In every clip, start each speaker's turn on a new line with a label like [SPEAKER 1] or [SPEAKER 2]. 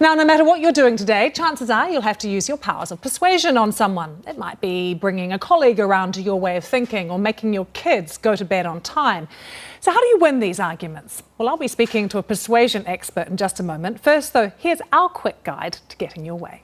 [SPEAKER 1] Now, no matter what you're doing today, chances are you'll have to use your powers of persuasion on someone. It might be bringing a colleague around to your way of thinking or making your kids go to bed on time. So how do you win these arguments? Well, I'll be speaking to a persuasion expert in just a moment. First, though, here's our quick guide to getting your way.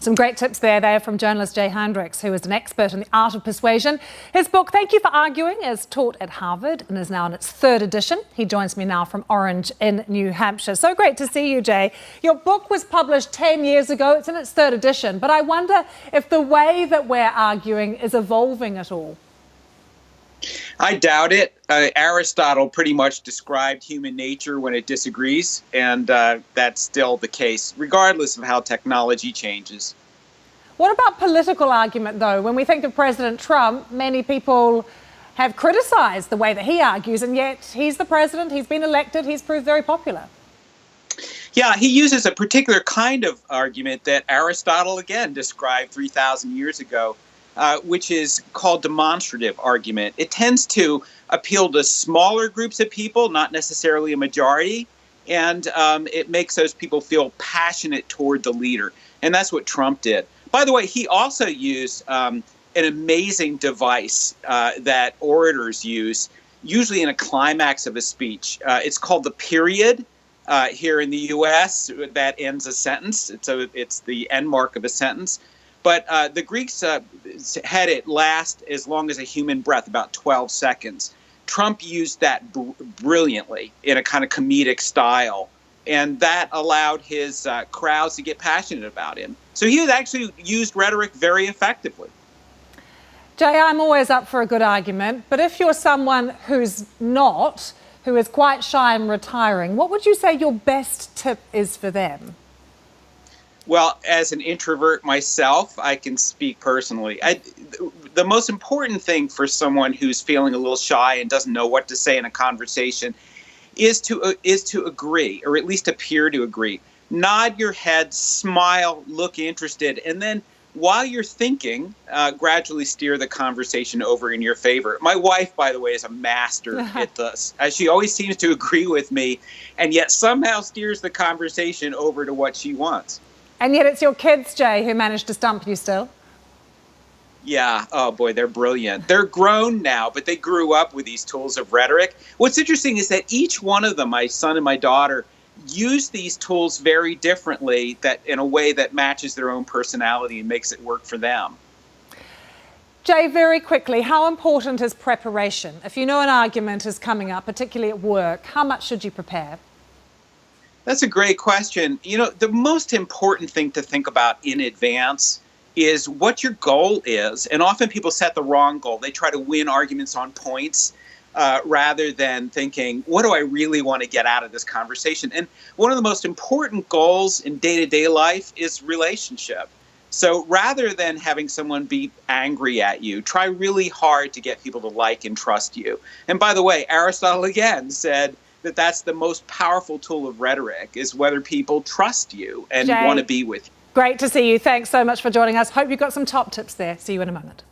[SPEAKER 1] Some great tips there. They are from journalist Heinrichs, who is an expert in the art of persuasion. His book, Thank You for Arguing, is taught at Harvard and is now in its third edition. He joins me now from Orange in New Hampshire. So great to see you, Jay. Your book was published 10 years ago. It's in its third edition. But I wonder if the way that we're arguing is evolving at all.
[SPEAKER 2] I doubt it. Aristotle pretty much described human nature when it disagrees, and that's still the case, regardless of how technology changes.
[SPEAKER 1] What about political argument, though? When we think of President Trump, many people have criticised the way that he argues, and yet he's the president, he's been elected, he's proved very popular.
[SPEAKER 2] Yeah, he uses a particular kind of argument that Aristotle, again, described 3,000 years ago. Which is called demonstrative argument. It tends to appeal to smaller groups of people, not necessarily a majority, and it makes those people feel passionate toward the leader. And that's what Trump did. By the way, he also used an amazing device that orators use, usually in a climax of a speech. It's called the period. Here in the U.S., that ends a sentence. It's the end mark of a sentence. But the Greeks had it last as long as a human breath, about 12 seconds. Trump used that brilliantly in a kind of comedic style, and that allowed his crowds to get passionate about him. So he had actually used rhetoric very effectively.
[SPEAKER 1] Jay, I'm always up for a good argument, but if you're someone who's not, who is quite shy and retiring, what would you say your best tip is for them?
[SPEAKER 2] Well, as an introvert myself, I can speak personally. The most important thing for someone who's feeling a little shy and doesn't know what to say in a conversation is to agree, or at least appear to agree. Nod your head, smile, look interested, and then while you're thinking, gradually steer the conversation over in your favor. My wife, by the way, is a master at this. She always seems to agree with me, and yet somehow steers the conversation over to what she wants.
[SPEAKER 1] And yet it's your kids, Jay, who managed to stump you still.
[SPEAKER 2] Yeah. Oh, boy, they're brilliant. They're grown now, but they grew up with these tools of rhetoric. What's interesting is that each one of them, my son and my daughter, use these tools very differently, that in a way that matches their own personality and makes it work for them.
[SPEAKER 1] Jay, very quickly, how important is preparation? If you know an argument is coming up, particularly at work, how much should you prepare?
[SPEAKER 2] That's a great question. You know, the most important thing to think about in advance is what your goal is. And often people set the wrong goal. They try to win arguments on points rather than thinking, what do I really want to get out of this conversation? And one of the most important goals in day-to-day life is relationship. So rather than having someone be angry at you, try really hard to get people to like and trust you. And by the way, Aristotle again said, that's the most powerful tool of rhetoric, is whether people trust you and want to be with you.
[SPEAKER 1] Great to see you. Thanks so much for joining us. Hope you got some top tips there. See you in a moment.